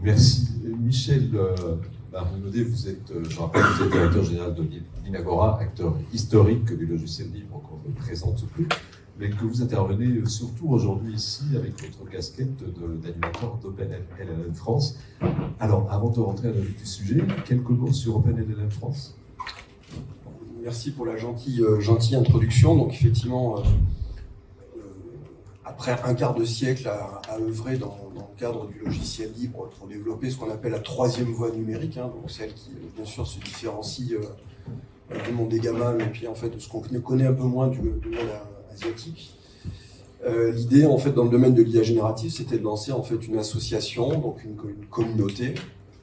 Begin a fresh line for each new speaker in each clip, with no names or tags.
Merci. Michel Marinaudet, vous êtes, je rappelle, vous êtes directeur général de l'Inagora, acteur historique du logiciel libre qu'on ne présente plus, mais que vous intervenez surtout aujourd'hui ici avec votre casquette d'animateur d'OpenLLM France. Alors, avant de rentrer à la vue du sujet, quelques mots sur OpenLLM France.
Merci pour la gentille introduction. Donc effectivement, après un quart de siècle à œuvrer dans le cadre du logiciel libre pour développer ce qu'on appelle la troisième voie numérique, donc celle qui bien sûr se différencie du monde des gamins et puis en fait de ce qu'on connaît un peu moins du monde asiatique. L'idée en fait dans le domaine de l'IA générative, c'était de lancer en fait une association, donc une communauté,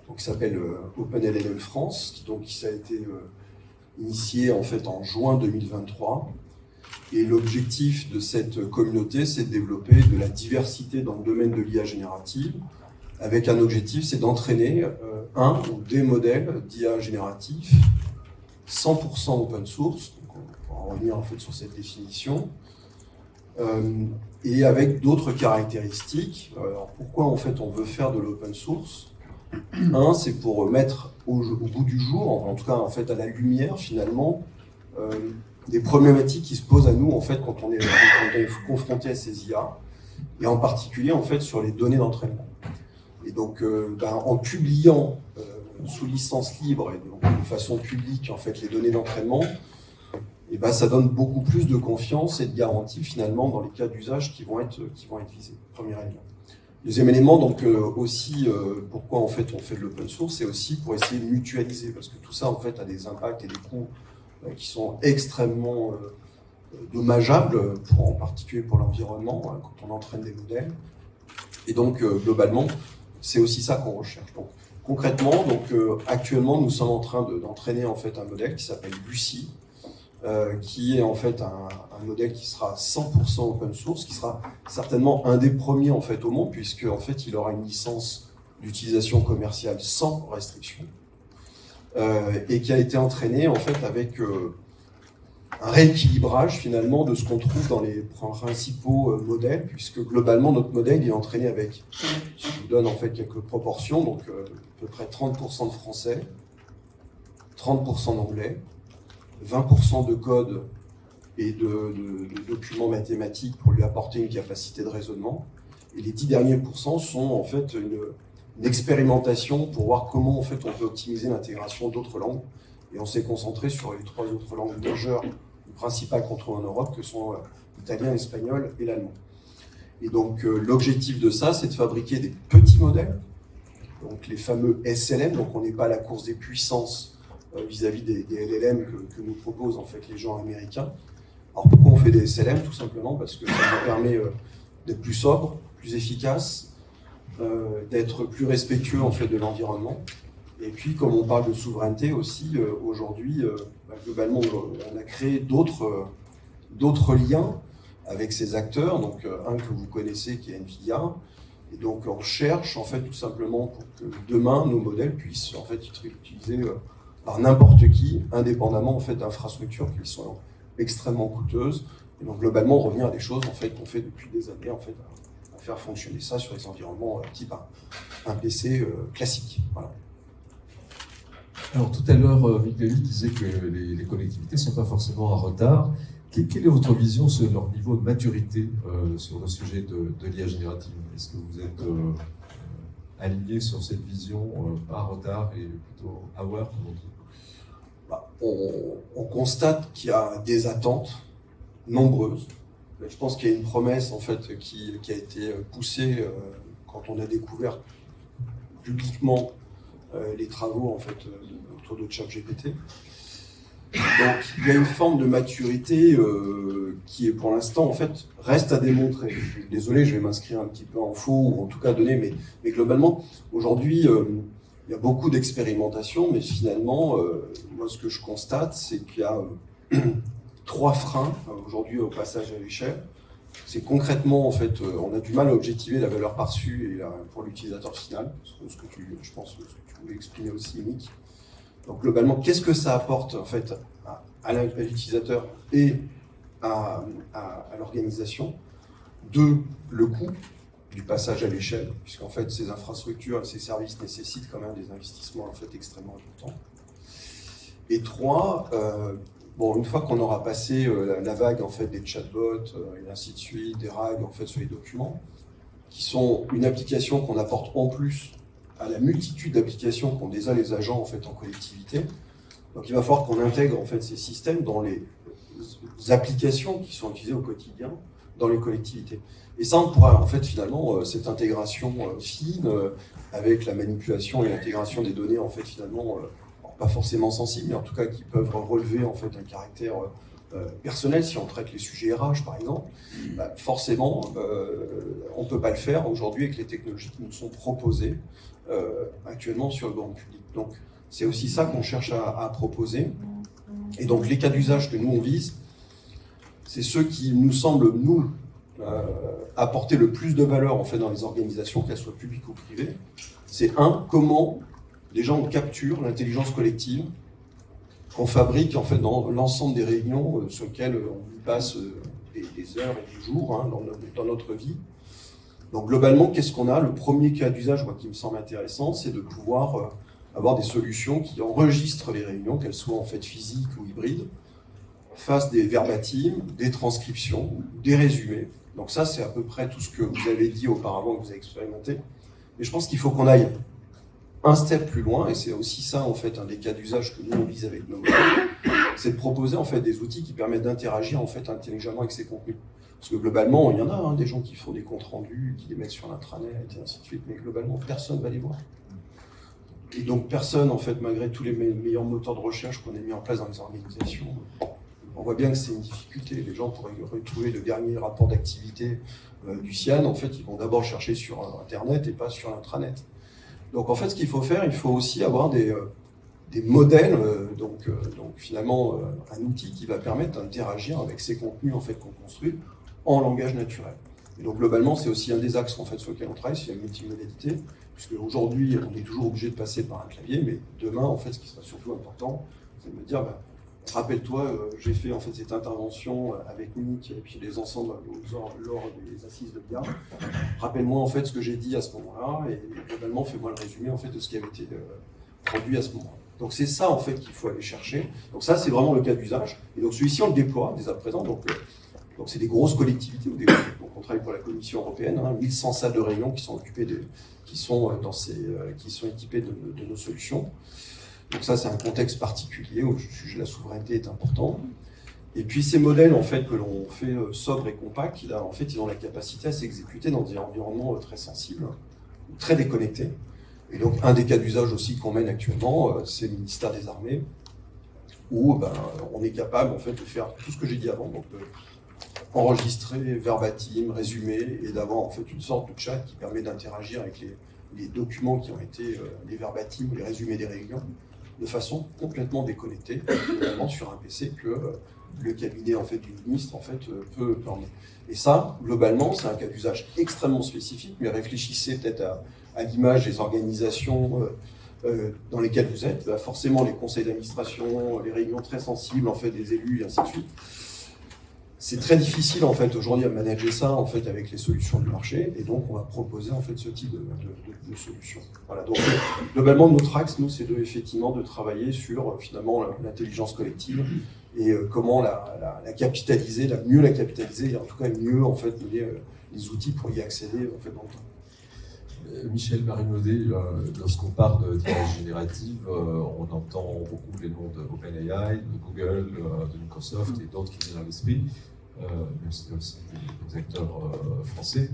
donc qui s'appelle OpenLLM France, qui a été initiée en fait en juin 2023. Et l'objectif de cette communauté, c'est de développer de la diversité dans le domaine de l'IA générative, avec un objectif, c'est d'entraîner un ou des modèles d'IA génératif 100% open source, donc on pourra revenir en fait sur cette définition, et avec d'autres caractéristiques. Alors pourquoi en fait on veut faire de l'open source? Un, c'est pour mettre au bout du jour, en tout cas en fait à la lumière finalement, des problématiques qui se posent à nous en fait quand on est confronté à ces IA, et en particulier en fait sur les données d'entraînement. Et donc en publiant sous licence libre et donc de façon publique en fait les données d'entraînement, et ça donne beaucoup plus de confiance et de garantie finalement dans les cas d'usage qui vont être visés. Premier élément. Deuxième élément, donc aussi pourquoi en fait on fait de l'open source, c'est aussi pour essayer de mutualiser, parce que tout ça en fait a des impacts et des coûts qui sont extrêmement dommageables, en particulier pour l'environnement, quand on entraîne des modèles. Et donc, globalement, c'est aussi ça qu'on recherche. Donc, concrètement, actuellement, nous sommes en train d'entraîner en fait un modèle qui s'appelle Lucie, qui est en fait un modèle qui sera 100% open source, qui sera certainement un des premiers en fait au monde, puisque en fait, il aura une licence d'utilisation commerciale sans restriction. Et qui a été entraîné en fait avec un rééquilibrage finalement de ce qu'on trouve dans les principaux modèles, puisque globalement notre modèle est entraîné avec, je vous donne en fait quelques proportions, donc à peu près 30% de français, 30% d'anglais, 20% de code et de documents mathématiques pour lui apporter une capacité de raisonnement, et les 10 derniers pourcents sont en fait une expérimentation pour voir comment en fait on peut optimiser l'intégration d'autres langues, et on s'est concentré sur les 3 autres langues majeures principales qu'on trouve en Europe, que sont l'italien, l'espagnol et l'allemand. Et donc l'objectif de ça, c'est de fabriquer des petits modèles, donc les fameux SLM, donc on n'est pas à la course des puissances vis-à-vis des LLM que nous proposent en fait les gens américains. Alors pourquoi on fait des SLM? Tout simplement parce que ça nous permet d'être plus sobre, plus efficace, d'être plus respectueux en fait de l'environnement. Et puis comme on parle de souveraineté aussi, aujourd'hui, globalement on a créé d'autres liens avec ces acteurs, donc un que vous connaissez qui est NVIDIA, et donc on cherche en fait tout simplement pour que demain nos modèles puissent en fait être utilisés par n'importe qui, indépendamment en fait d'infrastructures qui sont extrêmement coûteuses, et donc globalement revenir à des choses en fait qu'on fait depuis des années en fait, à faire fonctionner ça sur les environnements type un PC classique. Voilà.
Alors tout à l'heure, Michael disait que les collectivités ne sont pas forcément en retard. Quelle est votre vision sur leur niveau de maturité sur le sujet de l'IA générative? Est-ce que vous êtes aligné sur cette vision, pas en retard et plutôt aware, comme on dit?
On constate qu'il y a des attentes nombreuses. Je pense qu'il y a une promesse en fait qui a été poussée quand on a découvert publiquement les travaux en fait autour de ChatGPT. Donc il y a une forme de maturité qui est pour l'instant en fait reste à démontrer. Je suis désolé, je vais m'inscrire un petit peu en faux ou en tout cas donner, mais globalement aujourd'hui il y a beaucoup d'expérimentation, mais finalement moi ce que je constate c'est qu'il y a 3 freins aujourd'hui au passage à l'échelle. C'est concrètement en fait on a du mal à objectiver la valeur perçue et pour l'utilisateur final, ce que je pense que tu voulais exprimer aussi, Nick. Donc globalement, qu'est-ce que ça apporte en fait à l'utilisateur et à l'organisation? 2, le coût. du passage à l'échelle, puisqu'en fait ces infrastructures et ces services nécessitent quand même des investissements en fait extrêmement importants. Et 3, une fois qu'on aura passé la vague en fait des chatbots et ainsi de suite, des RAG en fait sur les documents, qui sont une application qu'on apporte en plus à la multitude d'applications qu'ont déjà les agents en fait en collectivité. Donc il va falloir qu'on intègre en fait ces systèmes dans les applications qui sont utilisées au quotidien dans les collectivités. Et ça, on pourra en fait finalement cette intégration fine avec la manipulation et l'intégration des données en fait finalement pas forcément sensibles, mais en tout cas qui peuvent relever en fait un caractère personnel si on traite les sujets RH par exemple. Forcément, on ne peut pas le faire aujourd'hui avec les technologies qui nous sont proposées actuellement sur le banc public. Donc c'est aussi ça qu'on cherche à proposer. Et donc les cas d'usage que nous on vise, c'est ceux qui nous semblent nous apporter le plus de valeur en fait dans les organisations, qu'elles soient publiques ou privées. C'est comment les gens capturent l'intelligence collective qu'on fabrique en fait dans l'ensemble des réunions sur lesquelles on y passe des heures et des jours dans notre vie. Donc globalement, qu'est-ce qu'on a? Le premier cas d'usage qui me semble intéressant, c'est de pouvoir avoir des solutions qui enregistrent les réunions, qu'elles soient en fait physiques ou hybrides, fassent des verbatims, des transcriptions, des résumés. Donc ça, c'est à peu près tout ce que vous avez dit auparavant, que vous avez expérimenté. Mais je pense qu'il faut qu'on aille un step plus loin, et c'est aussi ça en fait un des cas d'usage que nous on vise avec nos modèles, c'est de proposer en fait des outils qui permettent d'interagir en fait intelligemment avec ces contenus. Parce que globalement, il y en a des gens qui font des comptes rendus, qui les mettent sur l'intranet et ainsi de suite, mais globalement, personne ne va les voir. Et donc personne, en fait, malgré tous les meilleurs moteurs de recherche qu'on a mis en place dans les organisations, on voit bien que c'est une difficulté. Les gens, pour retrouver le dernier rapport d'activité du CIAN, en fait, ils vont d'abord chercher sur Internet et pas sur l'intranet. Donc en fait, ce qu'il faut faire, il faut aussi avoir des modèles, donc finalement un outil qui va permettre d'interagir avec ces contenus en fait qu'on construit en langage naturel. Et donc globalement, c'est aussi un des axes en fait sur lequel on travaille, c'est la multimodalité, puisque aujourd'hui on est toujours obligé de passer par un clavier, mais demain en fait, ce qui sera surtout important, c'est de me dire, rappelle-toi, j'ai fait en fait cette intervention avec Nick et puis les ensembles lors des assises de BIA. Rappelle-moi en fait ce que j'ai dit à ce moment-là et globalement fais-moi le résumé en fait de ce qui avait été produit à ce moment-là. Donc c'est ça en fait qu'il faut aller chercher. Donc ça c'est vraiment le cas d'usage. Et donc celui-ci on le déploie dès à présent. Donc c'est des grosses collectivités. Donc on travaille pour la Commission européenne, 1100 salles de réunion qui sont équipées de nos solutions. Donc ça, c'est un contexte particulier où le sujet de la souveraineté est important. Et puis ces modèles, en fait, que l'on fait sobres et compacts, ils ont la capacité à s'exécuter dans des environnements très sensibles, très déconnectés. Et donc un des cas d'usage aussi qu'on mène actuellement, c'est le ministère des Armées, où on est capable en fait de faire tout ce que j'ai dit avant, donc enregistrer, verbatim, résumer, et d'avoir en fait une sorte de chat qui permet d'interagir avec les documents qui ont été les verbatims, les résumés des réunions, de façon complètement déconnectée, finalement sur un PC que le cabinet en fait, du ministre en fait, peut emmener. Et ça, globalement, c'est un cas d'usage extrêmement spécifique, mais réfléchissez peut-être à l'image des organisations dans lesquelles vous êtes, forcément les conseils d'administration, les réunions très sensibles en fait, des élus, et ainsi de suite. C'est très difficile en fait aujourd'hui à manager ça en fait avec les solutions du marché et donc on va proposer en fait ce type de solutions. Voilà, donc globalement notre axe nous c'est effectivement de travailler sur finalement l'intelligence collective et comment la capitaliser, mieux la capitaliser et en tout cas mieux en fait donner les outils pour y accéder en fait dans le temps.
Michel Marinaudet, lorsqu'on parle d'IA générative, on entend beaucoup les noms d'OpenAI, de Google, de Microsoft et d'autres qui viennent à l'esprit, même si c'est aussi des acteurs français.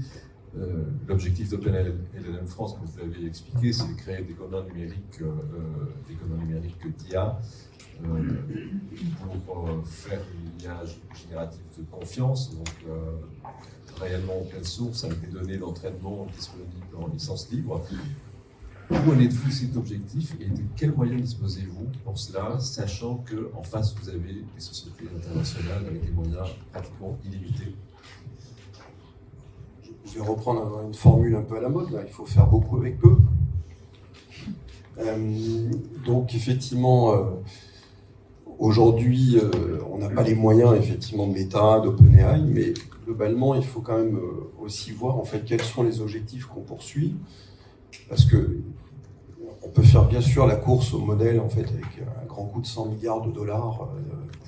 L'objectif d'OpenLLM France, comme vous l'avez expliqué, c'est de créer des communs numériques d'IA pour faire une IA générative de confiance, donc réellement open source avec des données d'entraînement disponibles en licence libre. Où en êtes-vous de cet objectif et de quels moyens disposez-vous pour cela, sachant qu'en face vous avez des sociétés internationales avec des moyens pratiquement illimités?
Je vais reprendre une formule un peu à la mode, là. Il faut faire beaucoup avec peu. Donc effectivement, Aujourd'hui, on n'a pas les moyens effectivement de Meta, d'OpenAI, mais globalement, il faut quand même aussi voir en fait quels sont les objectifs qu'on poursuit, parce que on peut faire bien sûr la course au modèle en fait avec un grand coût de 100 milliards de dollars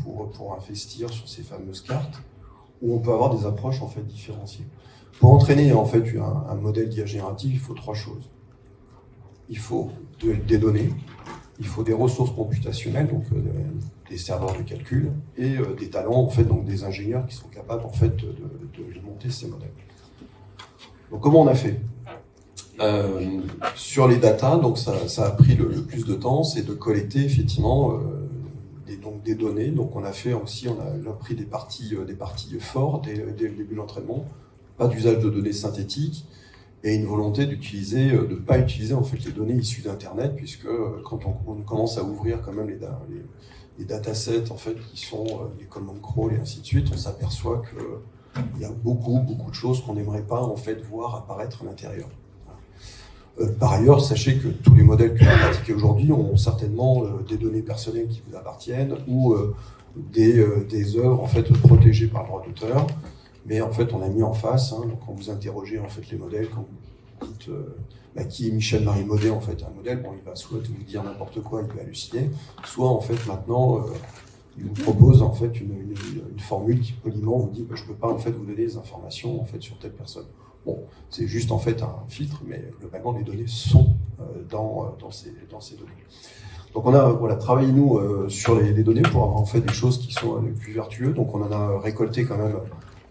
pour investir sur ces fameuses cartes, ou on peut avoir des approches en fait différenciées. Pour entraîner en fait un modèle d'IA générative, il faut 3 choses. Il faut des données, il faut des ressources computationnelles, donc des serveurs de calcul, et des talents, en fait, donc des ingénieurs qui sont capables en fait de monter ces modèles. Donc comment on a fait sur les datas, donc ça a pris le plus de temps, c'est de collecter effectivement des données. Donc on a fait aussi, on a pris des parties forts dès le début de l'entraînement, pas d'usage de données synthétiques, et une volonté de ne pas utiliser en fait les données issues d'Internet, puisque quand on commence à ouvrir quand même les datasets en fait qui sont les command crawl et ainsi de suite, on s'aperçoit qu'il y a beaucoup de choses qu'on n'aimerait pas en fait voir apparaître à l'intérieur. Par ailleurs, sachez que tous les modèles que vous pratiquez aujourd'hui ont certainement des données personnelles qui vous appartiennent ou des œuvres en fait protégées par le droit d'auteur. Mais en fait, on a mis en face, donc quand vous interrogez en fait les modèles, quand vous dites qui est Michel-Marie Maudet, en fait, un modèle, bon, il va soit vous dire n'importe quoi, il va halluciner, soit en fait maintenant, il vous propose en fait une formule qui poliment vous dit je ne peux pas en fait vous donner des informations en fait sur telle personne. Bon, c'est juste en fait un filtre, mais globalement les données sont dans ces données. Donc on a travaillé nous sur les données pour avoir en fait des choses qui sont les plus vertueuses. Donc on en a récolté quand même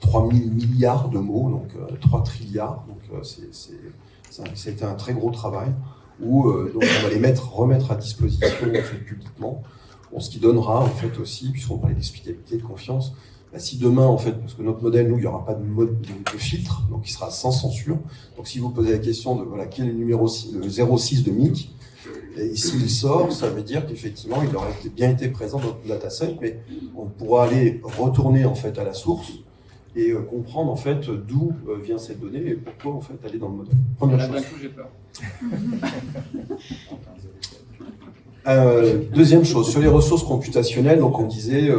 3000 milliards de mots, donc 3 trilliards. Donc c'était un très gros travail où donc on va les remettre à disposition en fait, publiquement. Bon, ce qui donnera en fait aussi, puisqu'on parlait d'explicabilité, de confiance, si demain en fait, parce que notre modèle, nous, il n'y aura pas de filtre, donc il sera sans censure. Donc si vous posez la question de quel est le numéro 6, le 06 de MIC, et s'il sort, ça veut dire qu'effectivement il aurait bien été présent dans notre dataset, mais on pourra aller retourner en fait à la source et comprendre en fait d'où vient cette donnée et pourquoi en fait elle est dans le modèle. Première chose.
D'un coup, j'ai peur.
Deuxième chose, sur les ressources computationnelles, donc on disait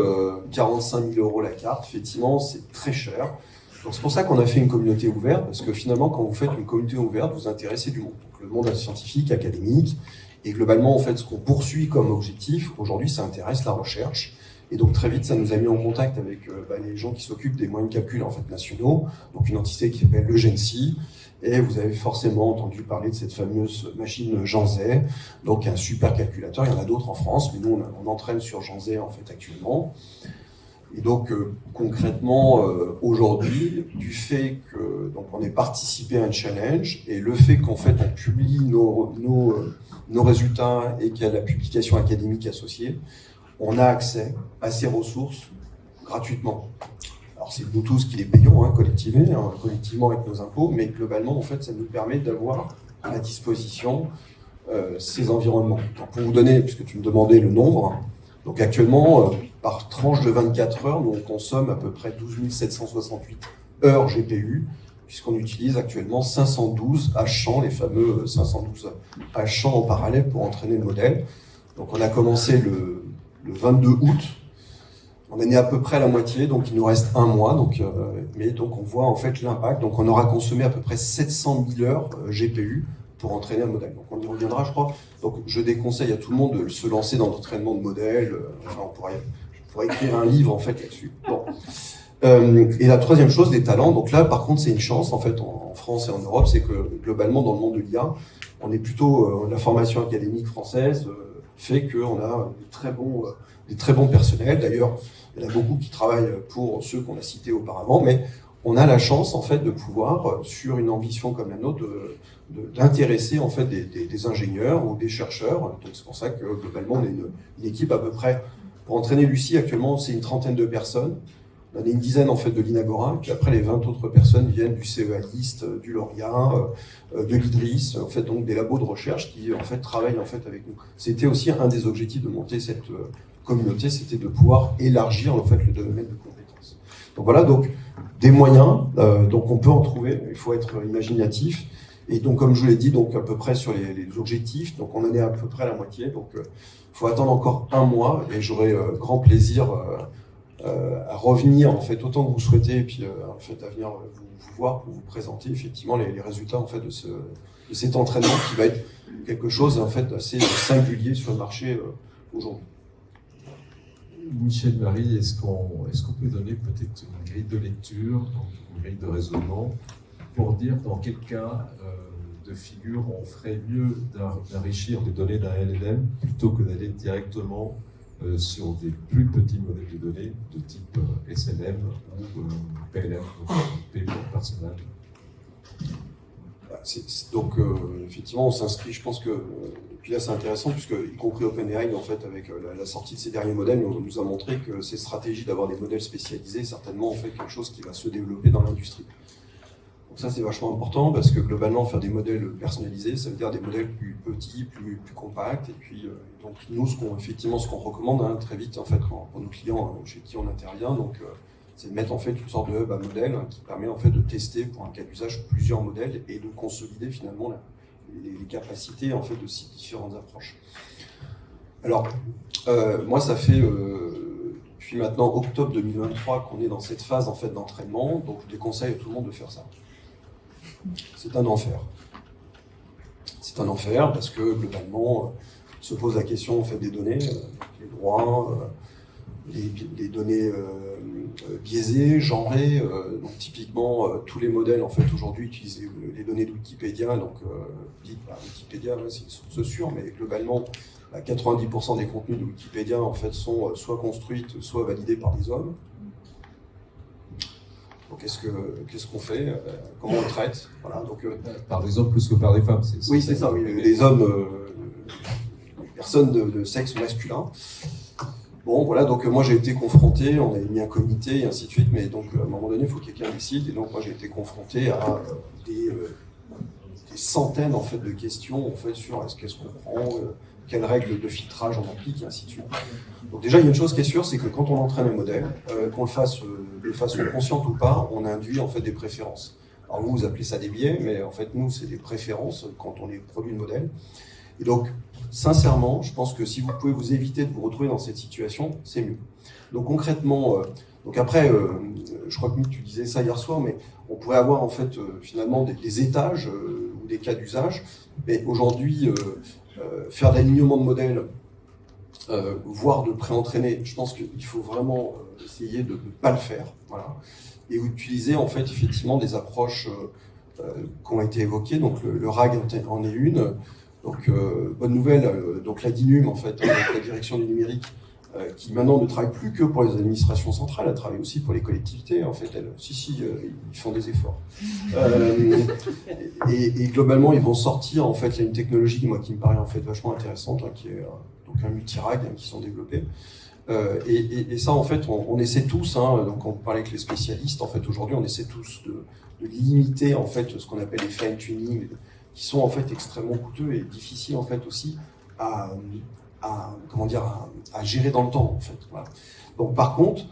45 000 € la carte, effectivement c'est très cher. Donc c'est pour ça qu'on a fait une communauté ouverte, parce que finalement quand vous faites une communauté ouverte, vous intéressez du monde. Donc le monde scientifique, académique, et globalement en fait ce qu'on poursuit comme objectif, aujourd'hui ça intéresse la recherche. Et donc très vite, ça nous a mis en contact avec les gens qui s'occupent des moyens de calcul en fait, nationaux, donc une entité qui s'appelle le GENSI. Et vous avez forcément entendu parler de cette fameuse machine Jean-Zay, donc un super calculateur. Il y en a d'autres en France, mais nous on entraîne sur Jean-Zay en fait actuellement. Et donc concrètement aujourd'hui, du fait que donc on ait participé à un challenge et le fait qu'en fait on publie nos résultats et qu'il y a la publication académique associée, on a accès à ces ressources gratuitement. Alors c'est nous tous qui les payons collectivement avec nos impôts, mais globalement en fait ça nous permet d'avoir à disposition ces environnements. Donc, pour vous donner, puisque tu me demandais le nombre, donc actuellement par tranche de 24 heures, nous on consomme à peu près 12 768 heures GPU, puisqu'on utilise actuellement 512 H100, les fameux 512 H100 en parallèle pour entraîner le modèle. Donc on a commencé le 22 août. On en est à peu près à la moitié, donc il nous reste un mois. Mais donc on voit en fait l'impact. Donc on aura consommé à peu près 700 000 heures GPU pour entraîner un modèle. Donc on y reviendra, je crois. Donc je déconseille à tout le monde de se lancer dans l'entraînement de modèles. Enfin, je pourrais écrire un livre en fait là-dessus. Bon. Et la troisième chose, les talents. Donc là, par contre, c'est une chance en fait en France et en Europe, c'est que globalement dans le monde de l'IA, on est plutôt la formation académique française fait qu'on a des très bons personnels. D'ailleurs, il y en a beaucoup qui travaillent pour ceux qu'on a cités auparavant, mais on a la chance en fait de pouvoir, sur une ambition comme la nôtre, d'intéresser en fait des ingénieurs ou des chercheurs. Donc c'est pour ça que globalement on est une équipe à peu près. Pour entraîner Lucie actuellement, c'est une trentaine de personnes. On en a une dizaine en fait de l'Inagora, puis après les 20 autres personnes viennent du CEA-LIST, du Lauria, de l'IDRIS, en fait donc des labos de recherche qui en fait travaillent en fait avec nous. C'était aussi un des objectifs de monter cette communauté, c'était de pouvoir élargir en fait le domaine de compétences. Donc voilà, donc des moyens, donc on peut en trouver, il faut être imaginatif. Et donc, comme je vous l'ai dit, donc à peu près sur les objectifs, donc on en est à peu près à la moitié. Donc, il faut attendre encore 1 mois et j'aurai grand plaisir à revenir en fait autant que vous souhaitez et puis en fait à venir vous voir pour vous présenter effectivement les résultats en fait de cet entraînement qui va être quelque chose en fait assez singulier sur le marché aujourd'hui.
Michel Marie, est-ce qu'on peut donner peut-être une grille de lecture, donc une grille de raisonnement, pour dire dans quel cas de figure on ferait mieux d'enrichir les données d'un LLM plutôt que d'aller directement sur des plus petits modèles de données de type SLM ou PLM, donc paiement personnel.
Donc effectivement on s'inscrit, je pense que puis là c'est intéressant puisque y compris OpenAI en fait avec la sortie de ces derniers modèles nous a montré que ces stratégies d'avoir des modèles spécialisés certainement en fait quelque chose qui va se développer dans l'industrie. Donc ça c'est vachement important parce que globalement faire des modèles personnalisés ça veut dire des modèles plus petits, plus compacts et puis donc nous ce qu'on recommande très vite en fait pour nos clients chez qui on intervient donc c'est de mettre en fait une sorte de hub à modèle qui permet en fait de tester pour un cas d'usage plusieurs modèles et de consolider finalement les capacités en fait de ces différentes approches. Alors moi ça fait depuis maintenant octobre 2023 qu'on est dans cette phase en fait d'entraînement, donc je déconseille à tout le monde de faire ça. C'est un enfer. C'est un enfer parce que globalement se pose la question en fait des données, les droits, les données biaisées, genrées. Donc typiquement tous les modèles en fait aujourd'hui utilisent les données de Wikipédia. Donc dites Wikipédia c'est une source sûre, mais globalement 90% des contenus de Wikipédia en fait sont soit construites, soit validés par des hommes. Donc qu'est-ce qu'on fait, comment on le traite, voilà, donc,
par des hommes plus que par des femmes.
Oui, c'est ça. Oui, les hommes, les personnes de sexe masculin. Bon, voilà, donc moi j'ai été confronté, on avait mis un comité et ainsi de suite, mais donc à un moment donné, il faut que quelqu'un décide, et donc moi j'ai été confronté à des centaines en fait de questions en fait sur qu'est-ce qu'on prend, quelles règles de filtrage on applique, et ainsi de suite. Donc déjà, il y a une chose qui est sûre, c'est que quand on entraîne un modèle, qu'on le fasse de façon consciente ou pas, on induit en fait des préférences. Alors vous appelez ça des biais, mais en fait nous c'est des préférences quand on produit le modèle. Et donc, sincèrement, je pense que si vous pouvez vous éviter de vous retrouver dans cette situation, c'est mieux. Donc concrètement, donc après, je crois que Mick, tu disais ça hier soir, mais on pourrait avoir en fait finalement des étages ou des cas d'usage. Mais aujourd'hui, faire de l'alignement de modèles, voire de pré-entraîner, je pense qu'il faut vraiment essayer de ne pas le faire. Voilà. Et utiliser en fait effectivement des approches qui ont été évoquées. Donc le RAG en est une. Donc bonne nouvelle, donc la DINUM en fait, la direction du numérique, qui maintenant ne travaille plus que pour les administrations centrales, elle travaille aussi pour les collectivités. En fait, ils font des efforts. Et globalement, ils vont sortir en fait, il y a une technologie qui me paraît en fait vachement intéressante, qui est donc un multirag qui sont développés. Et ça, en fait, on essaie tous. Donc, on parlait avec les spécialistes. En fait, aujourd'hui, on essaie tous de limiter en fait ce qu'on appelle les fine tuning, qui sont en fait extrêmement coûteux et difficiles en fait aussi à gérer dans le temps en fait. Voilà. Donc par contre,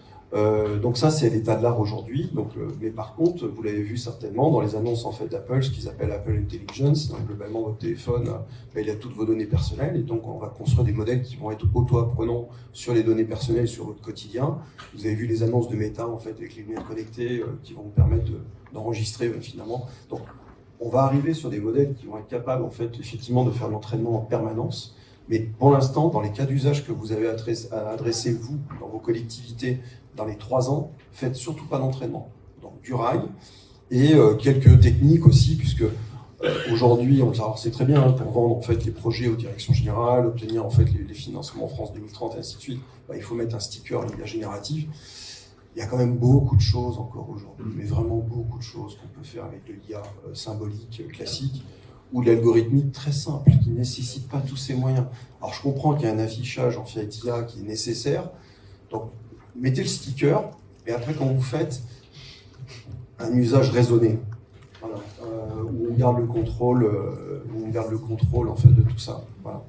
donc ça c'est l'état de l'art aujourd'hui. Donc, mais par contre, vous l'avez vu certainement dans les annonces en fait d'Apple, ce qu'ils appellent Apple Intelligence. Donc globalement votre téléphone, il a toutes vos données personnelles et donc on va construire des modèles qui vont être auto-apprenants sur les données personnelles, sur votre quotidien. Vous avez vu les annonces de Meta en fait avec les lunettes connectées qui vont vous permettre d'enregistrer finalement. Donc on va arriver sur des modèles qui vont être capables, en fait, effectivement, de faire l'entraînement en permanence. Mais pour l'instant, dans les cas d'usage que vous avez adressés, vous, dans vos collectivités, dans les 3 ans, faites surtout pas d'entraînement. Donc, du rail et quelques techniques aussi, puisque aujourd'hui, alors c'est très bien pour vendre, en fait, les projets aux directions générales, obtenir, en fait, les financements en France 2030 et ainsi de suite. Il faut mettre un sticker l'IA générative. Il y a quand même beaucoup de choses encore aujourd'hui, mais vraiment beaucoup de choses qu'on peut faire avec de l'IA symbolique, classique, ou de l'algorithmique très simple, qui ne nécessite pas tous ces moyens. Alors je comprends qu'il y a un affichage en fait IA qui est nécessaire, donc mettez le sticker, et après quand vous faites un usage raisonné, voilà, où on garde le contrôle, en fait de tout ça. Voilà.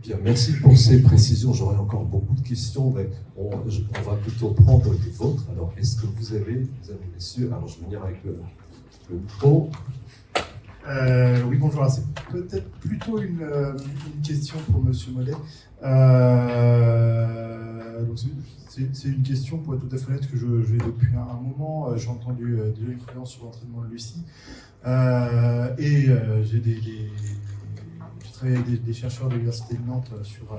Bien, merci pour ces précisions. J'aurais encore beaucoup de questions, mais on va plutôt prendre les vôtres. Alors, est-ce que vous avez, mesdames et messieurs, alors je vais venir avec Le micro.
Oui, bonjour. Alors, c'est peut-être plutôt une question pour Monsieur Mollet. Donc c'est une question, pour être tout à fait honnête, que j'ai depuis un moment. J'ai entendu déjà une conférence sur l'entraînement de Lucie. J'ai travaillé avec des chercheurs de l'Université de Nantes sur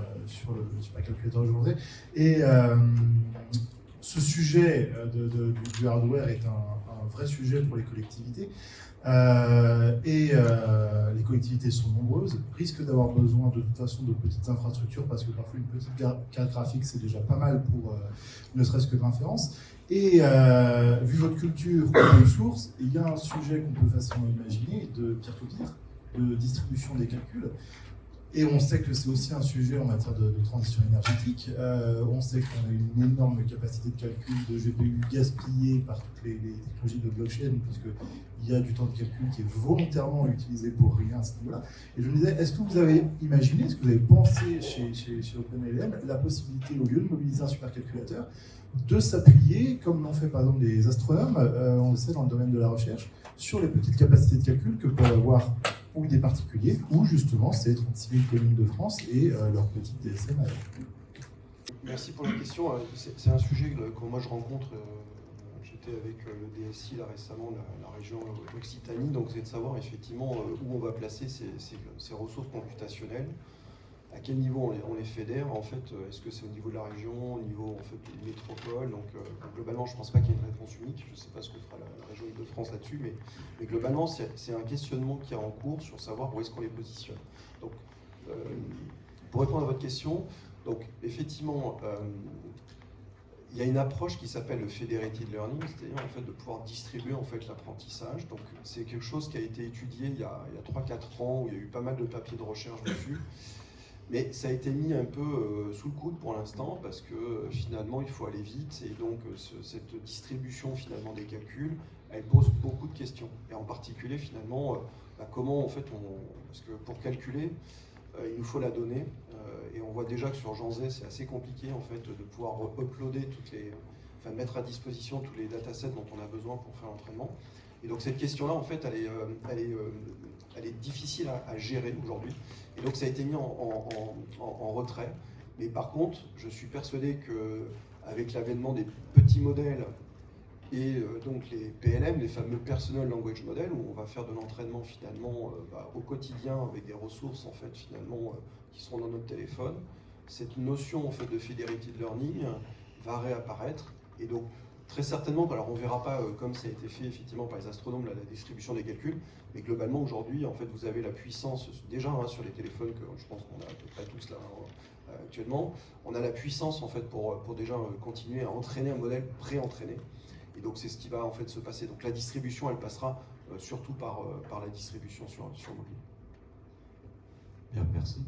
la calculateur aujourd'hui. Et ce sujet du hardware est un vrai sujet pour les collectivités. Les collectivités sont nombreuses, risquent d'avoir besoin de toute façon de petites infrastructures parce que parfois une petite carte graphique c'est déjà pas mal pour ne serait-ce que de l'inférence. Et vu votre culture open source, il y a un sujet qu'on peut facilement imaginer de peer-to-peer, de distribution des calculs. Et on sait que c'est aussi un sujet en matière de transition énergétique. On sait qu'on a une énorme capacité de calcul de GPU gaspillée par toutes les technologies de blockchain, puisqu'il y a du temps de calcul qui est volontairement utilisé pour rien à ce niveau-là. Et je me disais, est-ce que vous avez imaginé, est-ce que vous avez pensé chez OpenLM la possibilité, au lieu de mobiliser un supercalculateur, de s'appuyer, comme l'ont fait par exemple les astronomes, on le sait dans le domaine de la recherche, sur les petites capacités de calcul que peuvent avoir ou des particuliers, ou justement ces 36 000 communes de France et leurs petites DSM.
Merci pour la question. C'est un sujet que moi je rencontre. J'étais avec le DSI là, récemment, la région Occitanie, donc c'est de savoir effectivement où on va placer ces ressources computationnelles, à quel niveau on les fédère. En fait, est-ce que c'est au niveau de la région, au niveau en fait, de métropole, donc globalement, je ne pense pas qu'il y ait une réponse unique. Je ne sais pas ce que fera la région Île-de-France là-dessus, mais globalement, c'est un questionnement qui est en cours sur savoir où est-ce qu'on les positionne. Donc, pour répondre à votre question, donc effectivement, il y a une approche qui s'appelle le federated learning, c'est-à-dire en fait de pouvoir distribuer en fait l'apprentissage. Donc c'est quelque chose qui a été étudié il y a 3-4 ans où il y a eu pas mal de papiers de recherche dessus. Mais ça a été mis un peu sous le coude pour l'instant parce que finalement il faut aller vite et donc cette distribution finalement des calculs, elle pose beaucoup de questions. Et en particulier finalement, comment en fait parce que pour calculer, il nous faut la donnée et on voit déjà que sur Janzé c'est assez compliqué en fait de pouvoir uploader mettre à disposition tous les datasets dont on a besoin pour faire l'entraînement. Et donc cette question-là en fait elle est difficile à gérer aujourd'hui. Et donc ça a été mis en retrait. Mais par contre, je suis persuadé qu'avec l'avènement des petits modèles et donc les PLM, les fameux Personal Language Models, où on va faire de l'entraînement finalement au quotidien avec des ressources en fait finalement qui seront dans notre téléphone, cette notion en fait de federated learning va réapparaître. Et donc très certainement, alors on ne verra pas comme ça a été fait effectivement par les astronomes la distribution des calculs, mais globalement aujourd'hui en fait vous avez la puissance déjà sur les téléphones que je pense qu'on a à peu près tous là actuellement, on a la puissance en fait pour déjà continuer à entraîner un modèle pré-entraîné. Et donc c'est ce qui va en fait se passer. Donc la distribution elle passera surtout par la distribution sur mobile.
Bien, merci.